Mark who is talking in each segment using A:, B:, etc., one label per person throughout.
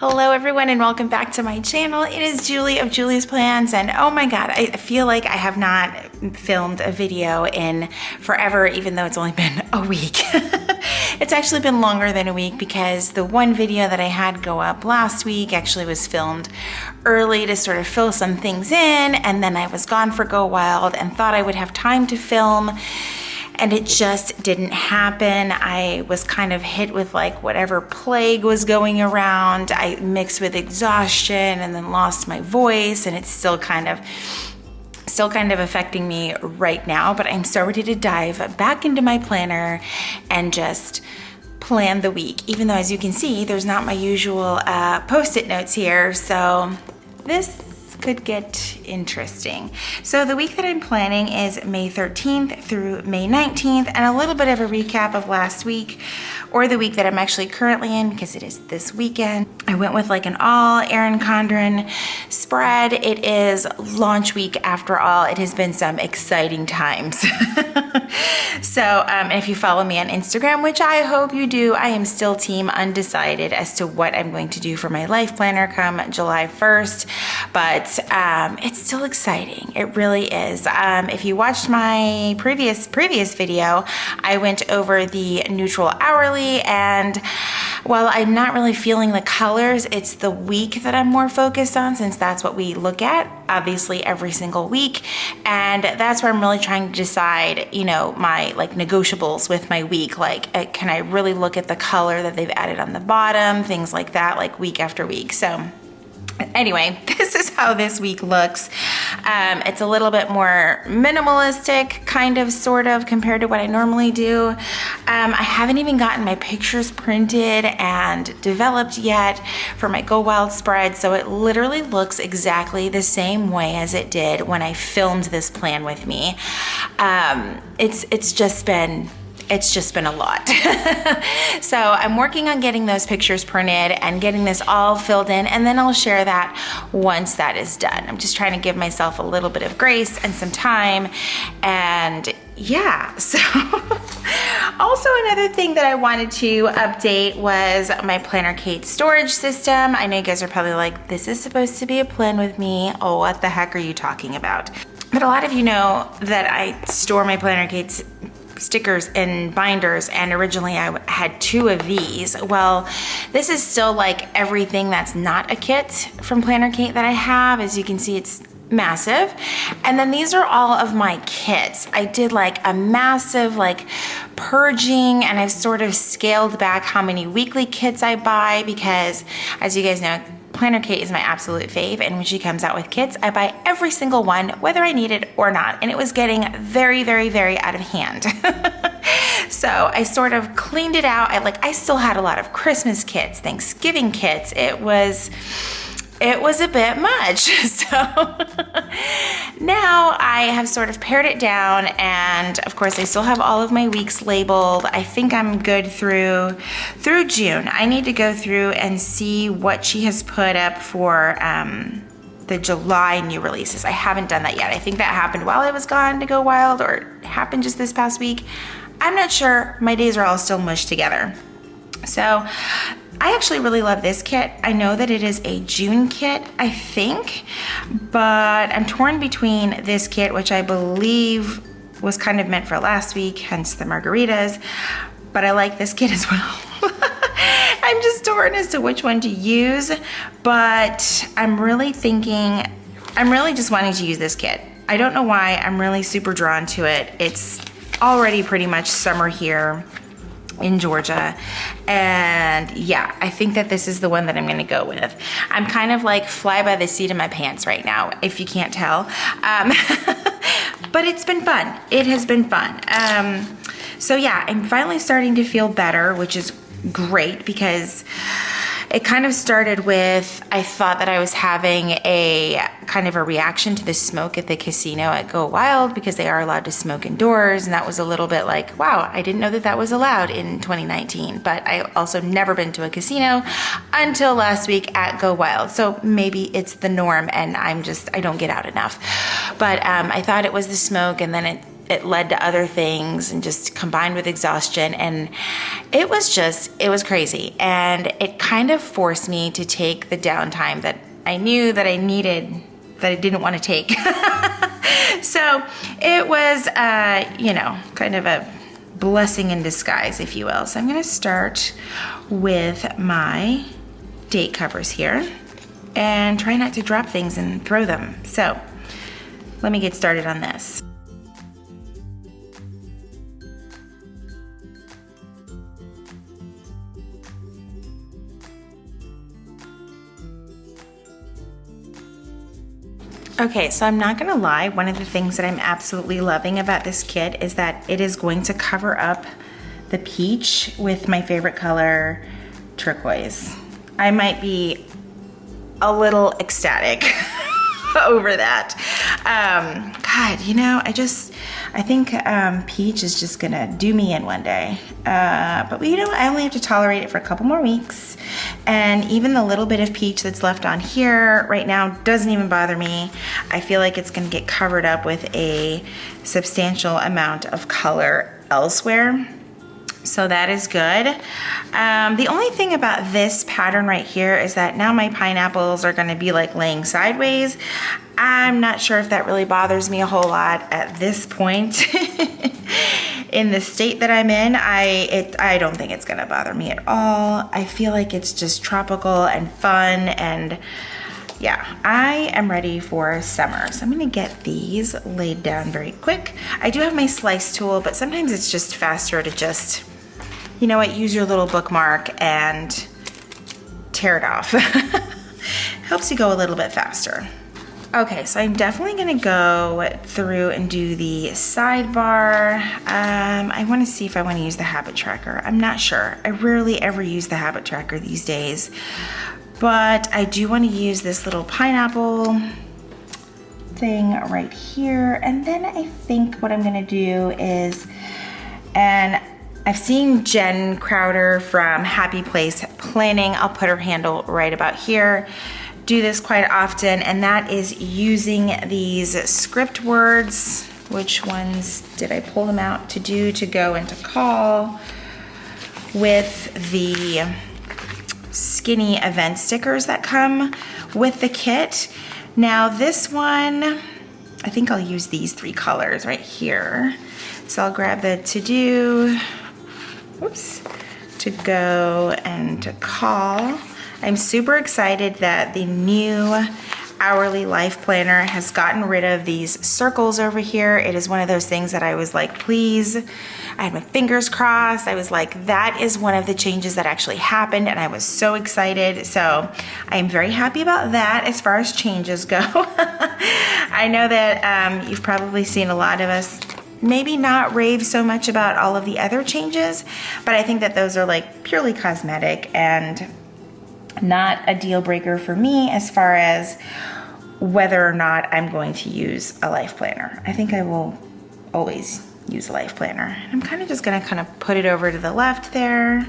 A: Hello everyone and welcome back to my channel. It is Julie of Julie's Plans, and oh my god, I feel like I have not filmed a video in forever, even though it's only been a week. It's actually been longer than a week because the one video that I had go up last week actually was filmed early to sort of fill some things in, and then I was gone for Go Wild and thought I would have time to film. And it just didn't happen. I was kind of hit with like whatever plague was going around. I mixed with exhaustion and then lost my voice, and it's still kind of affecting me right now, but I'm so ready to dive back into my planner and just plan the week. Even though, as you can see, there's not my usual post-it notes here, so this could get interesting. So the week that I'm planning is May 13th through May 19th, and a little bit of a recap of last week, or the week that I'm actually currently in because it is this weekend. I went with like an all Erin Condren spread. It is launch week after all. It has been some exciting times. So if you follow me on Instagram, which I hope you do, I am still team undecided as to what I'm going to do for my life planner come July 1st, but it's still exciting. It really is. If you watched my previous video, I went over the neutral hourly, and while I'm not really feeling the colors, it's the week that I'm more focused on, since that's what we look at obviously every single week, and that's where I'm really trying to decide, you know, my like negotiables with my week. Like, can I really look at the color that they've added on the bottom, things like that, like week after week. So anyway, this is how this week looks. It's a little bit more minimalistic, kind of, sort of, compared to what I normally do. I haven't even gotten my pictures printed and developed yet for my Go Wild spread, so it literally looks exactly the same way as it did when I filmed this plan with me. It's just been a lot. So I'm working on getting those pictures printed and getting this all filled in, and then I'll share that once that is done. I'm just trying to give myself a little bit of grace and some time, and yeah. So also another thing that I wanted to update was my Planner Kate storage system. I know you guys are probably like, this is supposed to be a plan with me. Oh, what the heck are you talking about? But a lot of you know that I store my Planner Kate's stickers and binders, and originally I had 2 of these. Well, this is still like everything that's not a kit from Planner Kate that I have. As you can see, it's massive. And then these are all of my kits. I did like a massive like purging, and I've sort of scaled back how many weekly kits I buy because, as you guys know, Planner Kate is my absolute fave, and when she comes out with kits, I buy every single one, whether I need it or not, and it was getting very, very, very out of hand. So I sort of cleaned it out. I still had a lot of Christmas kits, Thanksgiving kits. It was a bit much. So now I have sort of pared it down, and of course I still have all of my weeks labeled. I think I'm good through June. I need to go through and see what she has put up for the July new releases. I haven't done that yet. I think that happened while I was gone to Go Wild, or it happened just this past week. I'm not sure. My days are all still mushed together. So I actually really love this kit. I know that it is a June kit, I think, but I'm torn between this kit, which I believe was kind of meant for last week, hence the margaritas, but I like this kit as well. I'm just torn as to which one to use, but I'm really just wanting to use this kit. I don't know why. I'm really super drawn to it. It's already pretty much summer here in Georgia, and yeah, I think that this is the one that I'm gonna go with. I'm kind of like fly by the seat of my pants right now, if you can't tell. But it's been fun. It has been fun. So yeah, I'm finally starting to feel better, which is great, because it kind of started with, I thought that I was having a kind of a reaction to the smoke at the casino at Go Wild, because they are allowed to smoke indoors, and that was a little bit like, wow, I didn't know that that was allowed in 2019, but I also never been to a casino until last week at Go Wild, so maybe it's the norm and I don't get out enough. But I thought it was the smoke, and then it led to other things and just combined with exhaustion. And it was crazy. And it kind of forced me to take the downtime that I knew that I needed, that I didn't want to take. So it was, you know, kind of a blessing in disguise, if you will. So I'm gonna start with my date covers here and try not to drop things and throw them. So let me get started on this. Okay, so I'm not gonna lie, one of the things that I'm absolutely loving about this kit is that it is going to cover up the peach with my favorite color, turquoise. I might be a little ecstatic over that. God, you know, I think peach is just gonna do me in one day. But you know, I only have to tolerate it for a couple more weeks. And even the little bit of peach that's left on here right now doesn't even bother me. I feel like it's gonna get covered up with a substantial amount of color elsewhere. So that is good. The only thing about this pattern right here is that now my pineapples are gonna be like laying sideways. I'm not sure if that really bothers me a whole lot at this point. In the state that I'm in, I don't think it's gonna bother me at all. I feel like it's just tropical and fun, and yeah, I am ready for summer. So I'm gonna get these laid down very quick. I do have my slice tool, but sometimes it's just faster to just, you know what, use your little bookmark and tear it off. Helps you go a little bit faster. Okay, so I'm definitely gonna go through and do the sidebar. I wanna see if I wanna use the habit tracker. I'm not sure. I rarely ever use the habit tracker these days, but I do wanna use this little pineapple thing right here. And then I think what I'm gonna do is, and I've seen Jen Crowder from Happy Place Planning, I'll put her handle right about here, do this quite often, and that is using these script words. Which ones did I pull them out to do, to go and to call, with the skinny event stickers that come with the kit. Now this one, I think I'll use these 3 colors right here. So I'll grab the to do, whoops, to go and to call. I'm super excited that the new Hourly Life Planner has gotten rid of these circles over here. It is one of those things that I was like, please, I had my fingers crossed. I was like, that is one of the changes that actually happened, and I was so excited. So I am very happy about that as far as changes go. I know that you've probably seen a lot of us maybe not rave so much about all of the other changes, but I think that those are like purely cosmetic and not a deal breaker for me as far as whether or not I'm going to use a life planner. I think I will always use a life planner. I'm kind of just gonna put it over to the left there.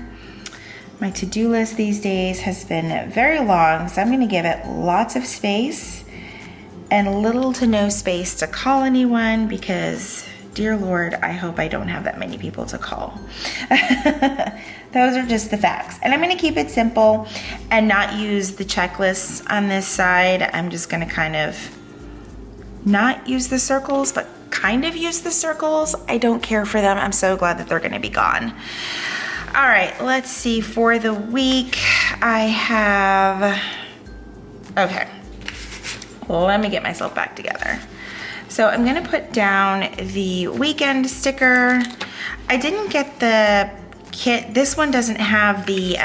A: My to-do list these days has been very long, so I'm gonna give it lots of space and little to no space to call anyone, because dear Lord, I hope I don't have that many people to call. Those are just the facts. And I'm gonna keep it simple and not use the checklists on this side. I'm just gonna kind of not use the circles, but kind of use the circles. I don't care for them. I'm so glad that they're gonna be gone. All right, let's see, for the week, I have, okay, let me get myself back together. So I'm gonna put down the weekend sticker. I didn't get the kit. This one doesn't have the,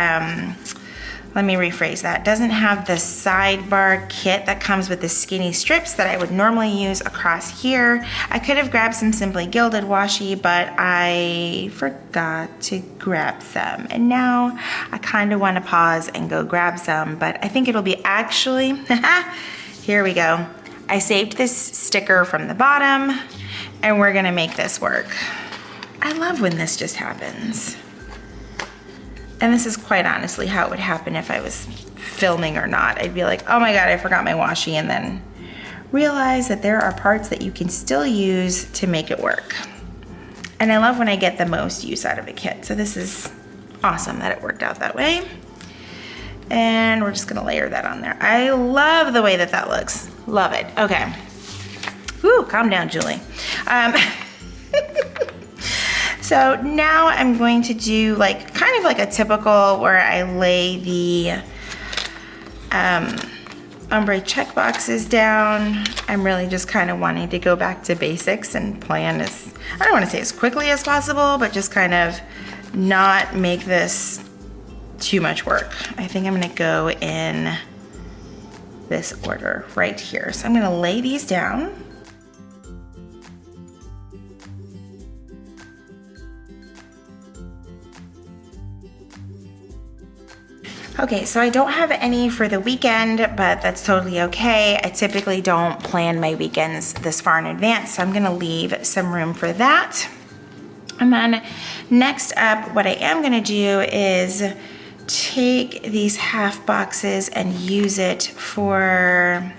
A: let me rephrase that, doesn't have the sidebar kit that comes with the skinny strips that I would normally use across here. I could have grabbed some Simply Gilded washi, but I forgot to grab some. And now I kind of want to pause and go grab some, but I think it'll be actually, here we go. I saved this sticker from the bottom, and we're gonna make this work. I love when this just happens. And this is quite honestly how it would happen if I was filming or not. I'd be like, oh my God, I forgot my washi, and then realize that there are parts that you can still use to make it work. And I love when I get the most use out of a kit. So this is awesome that it worked out that way. And we're just gonna layer that on there. I love the way that that looks. Love it. Okay. Whew, calm down, Julie. So now I'm going to do like kind of like a typical where I lay the ombre check boxes down. I'm really just kind of wanting to go back to basics and plan as, I don't want to say as quickly as possible, but just kind of not make this too much work. I think I'm gonna go in this order right here. So I'm gonna lay these down. Okay, so I don't have any for the weekend, but that's totally okay. I typically don't plan my weekends this far in advance, so I'm gonna leave some room for that. And then next up, what I am gonna do is take these half boxes and use it for,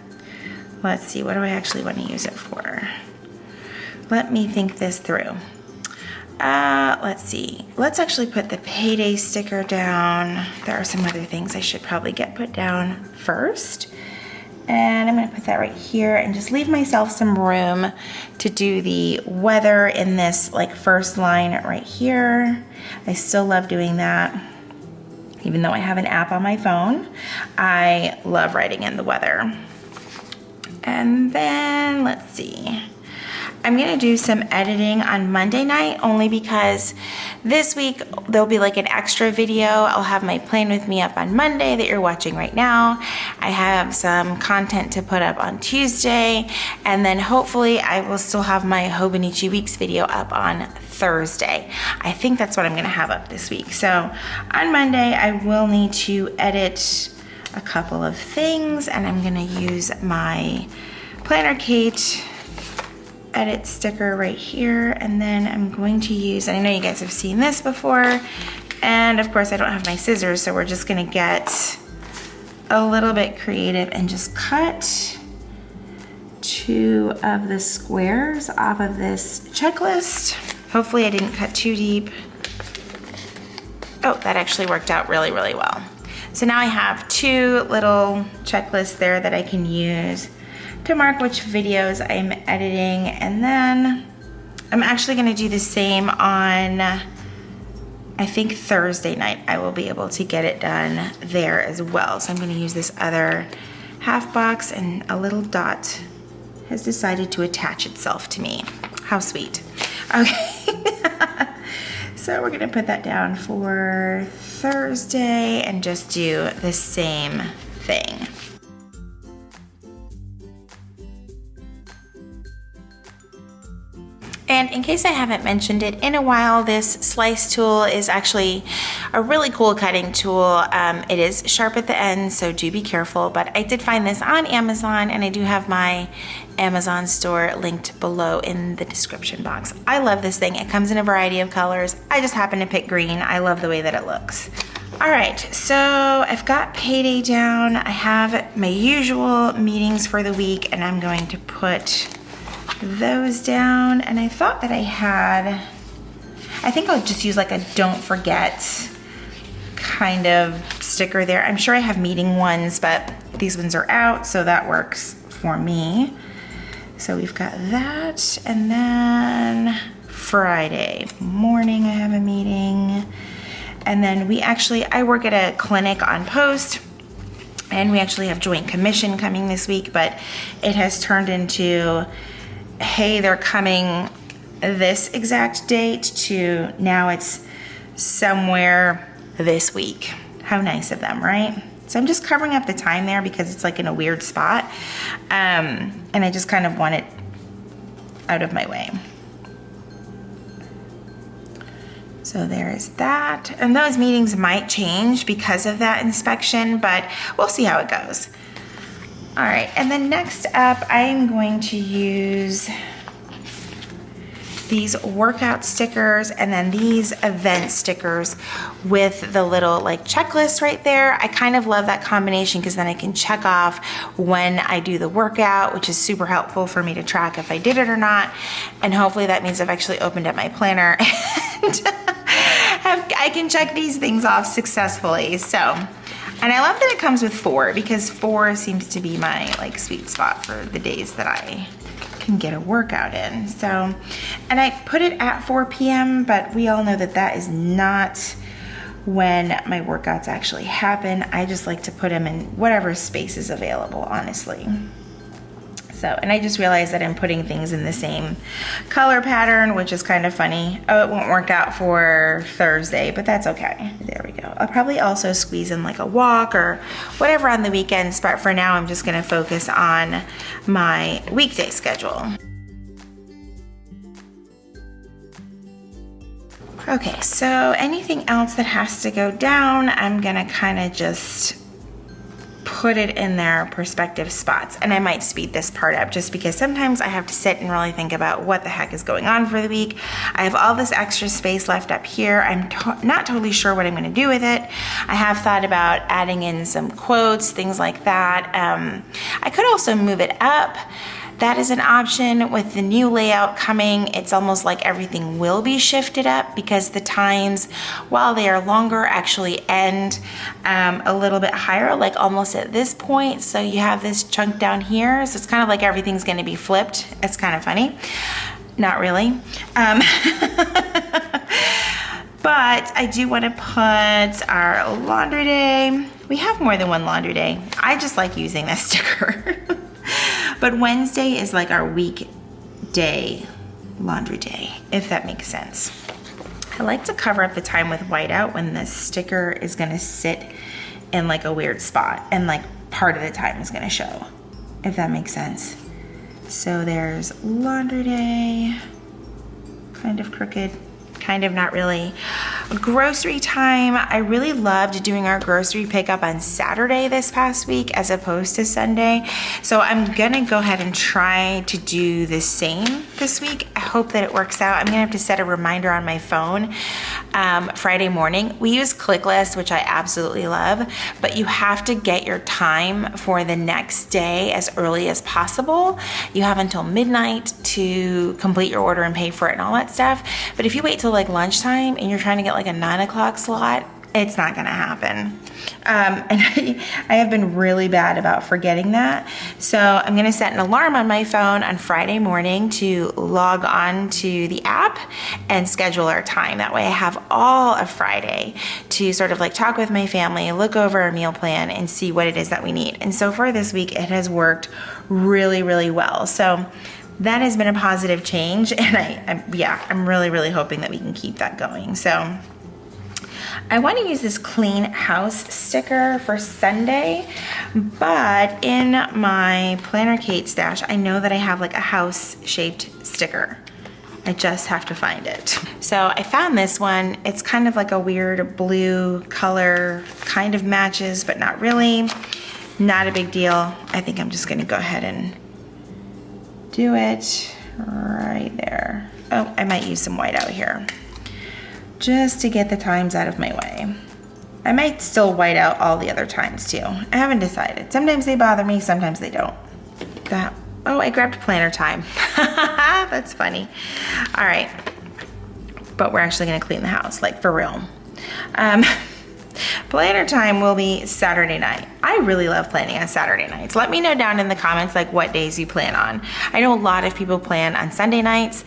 A: let's see, what do I actually want to use it for? Let me think this through. Let's see. Let's actually put the payday sticker down. There are some other things I should probably get put down first. And I'm gonna put that right here and just leave myself some room to do the weather in this like first line right here. I still love doing that. Even though I have an app on my phone, I love writing in the weather. And then let's see. I'm gonna do some editing on Monday night only because this week there'll be like an extra video. I'll have my plan with me up on Monday that you're watching right now. I have some content to put up on Tuesday, and then hopefully I will still have my Hobonichi Weeks video up on Thursday. I think that's what I'm gonna have up this week. So on Monday I will need to edit a couple of things, and I'm gonna use my Planner Kate edit sticker right here, and then I'm going to use, and I know you guys have seen this before, and of course I don't have my scissors, so we're just gonna get a little bit creative and just cut 2 of the squares off of this checklist. Hopefully I didn't cut too deep. Oh, that actually worked out really, really well. So now I have 2 little checklists there that I can use to mark which videos I'm editing, and then I'm actually gonna do the same on, I think Thursday night. I will be able to get it done there as well. So I'm gonna use this other half box, and a little dot has decided to attach itself to me. How sweet. Okay, so we're gonna put that down for Thursday and just do the same thing. And in case I haven't mentioned it in a while, this slice tool is actually a really cool cutting tool. It is sharp at the end, so do be careful, but I did find this on Amazon, and I do have my Amazon store linked below in the description box. I love this thing. It comes in a variety of colors. I just happen to pick green. I love the way that it looks. All right, so I've got payday down. I have my usual meetings for the week, and I'm going to put those down. And I thought that I think I'll just use like a don't forget kind of sticker there. I'm sure I have meeting ones, but these ones are out, so that works for me. So we've got that, and then Friday morning I have a meeting, and then I work at a clinic on post, and we actually have joint commission coming this week, but it has turned into, hey, they're coming this exact date, to now it's somewhere this week. How nice of them, right? So I'm just covering up the time there because it's like in a weird spot. And I just kind of want it out of my way. So there is that. And those meetings might change because of that inspection, but we'll see how it goes. All right, and then next up, I'm going to use these workout stickers and then these event stickers with the little like checklist right there. I kind of love that combination because then I can check off when I do the workout, which is super helpful for me to track if I did it or not. And hopefully that means I've actually opened up my planner and I can check these things off successfully. So, and I love that it comes with 4 because 4 seems to be my like sweet spot for the days that I can get a workout in. So, and I put it at 4 p.m., but we all know that that is not when my workouts actually happen. I just like to put them in whatever space is available, honestly. So, and I just realized that I'm putting things in the same color pattern, which is kind of funny. Oh, it won't work out for Thursday, but that's okay. There we go. I'll probably also squeeze in like a walk or whatever on the weekends, but for now I'm just gonna focus on my weekday schedule. Okay, so anything else that has to go down, I'm gonna kind of just put it in their perspective spots. And I might speed this part up just because sometimes I have to sit and really think about what the heck is going on for the week. I have all this extra space left up here. I'm not totally sure what I'm gonna do with it. I have thought about adding in some quotes, things like that. I could also move it up. That is an option. With the new layout coming, it's almost like everything will be shifted up because the times, while they are longer, actually end a little bit higher, like almost at this point. So you have this chunk down here. So it's kind of like everything's gonna be flipped. It's kind of funny. Not really. But I do wanna put our laundry day. We have more than one laundry day. I just like using this sticker. But Wednesday is like our weekday laundry day, if that makes sense. I like to cover up the time with whiteout when the sticker is gonna sit in like a weird spot and like part of the time is gonna show, if that makes sense. So there's laundry day, kind of crooked, kind of not really. Grocery time, I really loved doing our grocery pickup on Saturday this past week as opposed to Sunday. So I'm gonna go ahead and try to do the same this week. I hope that it works out. I'm gonna have to set a reminder on my phone Friday morning. We use ClickList, which I absolutely love, but you have to get your time for the next day as early as possible. You have until midnight to complete your order and pay for it and all that stuff. But if you wait till like lunchtime and you're trying to get like a 9 o'clock slot, it's not gonna happen. And I have been really bad about forgetting that. So I'm gonna set an alarm on my phone on Friday morning to log on to the app and schedule our time. That way I have all of Friday to sort of like talk with my family, look over our meal plan and see what it is that we need. And so far this week, it has worked really, really well. So that has been a positive change, and I'm really, really hoping that we can keep that going. So I want to use this clean house sticker for Sunday, but in my Planner Kate stash, I know that I have like a house shaped sticker. I just have to find it. So I found this one. It's kind of like a weird blue color, kind of matches, but not really. Not a big deal. I think I'm just gonna go ahead and do it right there. Oh, I might use some white out here just to get the times out of my way. I might still white out all the other times too. I haven't decided. Sometimes they bother me, sometimes they don't. Oh, I grabbed planner time. That's funny. All right, but we're actually gonna clean the house, like for real. Planner time will be Saturday night. I really love planning on Saturday nights. Let me know down in the comments like what days you plan on. I know a lot of people plan on Sunday nights.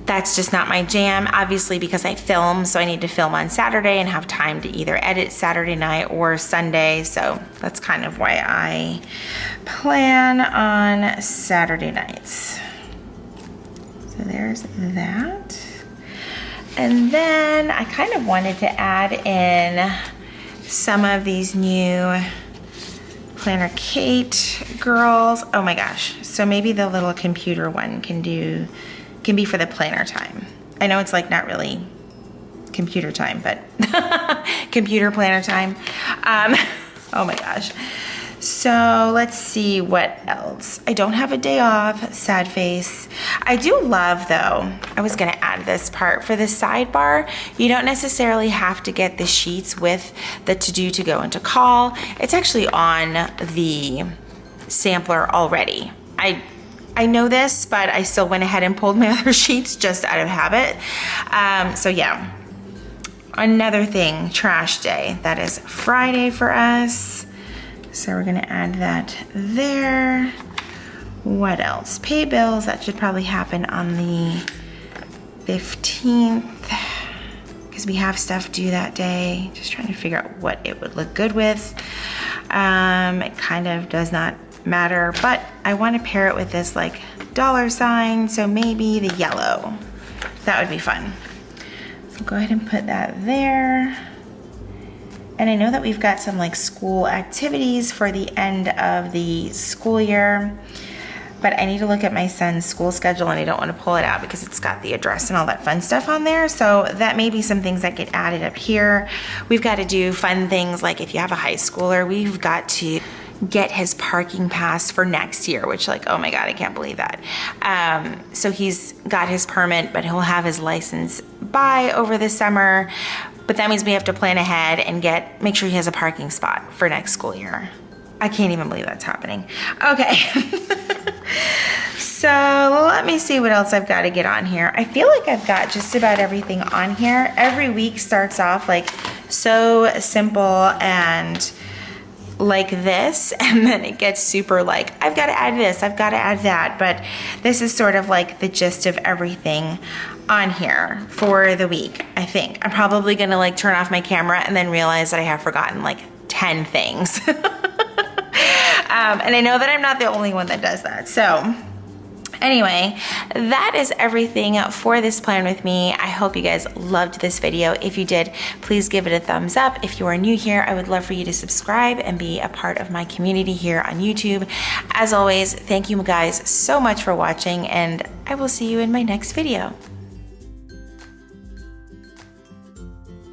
A: That's just not my jam, obviously, because I film, so I need to film on Saturday and have time to either edit Saturday night or Sunday, so that's kind of why I plan on Saturday nights. So there's that. And then I kind of wanted to add in some of these new Planner Kate girls. Oh my gosh. So maybe the little computer one can be for the planner time. I know it's like not really computer time, but computer planner time. Oh my gosh. So let's see what else. I don't have a day off, sad face. I do love though, I was gonna add this part for the sidebar. You don't necessarily have to get the sheets with the to do to go into call. It's actually on the sampler already. I know this, but I still went ahead and pulled my other sheets just out of habit. So yeah, another thing, trash day. That is Friday for us. So we're gonna add that there. What else? Pay bills, that should probably happen on the 15th because we have stuff due that day. Just trying to figure out what it would look good with. It kind of does not matter, but I want to pair it with this like $sign, so maybe the yellow. That would be fun. So go ahead and put that there. And I know that we've got some like school activities for the end of the school year, but I need to look at my son's school schedule and I don't want to pull it out because it's got the address and all that fun stuff on there. So that may be some things that get added up here. We've got to do fun things like if you have a high schooler, we've got to get his parking pass for next year, which like, oh my God, I can't believe that. So he's got his permit, but he'll have his license by over the summer. But that means we have to plan ahead and make sure he has a parking spot for next school year. I can't even believe that's happening. Okay. So let me see what else I've got to get on here. I feel like I've got just about everything on here. Every week starts off like so simple and like this, and then it gets super like, I've got to add this, I've got to add that. But this is sort of like the gist of everything on here for the week, I think. I'm probably gonna like turn off my camera and then realize that I have forgotten like 10 things. And I know that I'm not the only one that does that. So anyway, that is everything for this plan with me. I hope you guys loved this video. If you did, please give it a thumbs up. If you are new here, I would love for you to subscribe and be a part of my community here on YouTube. As always, thank you guys so much for watching, and I will see you in my next video.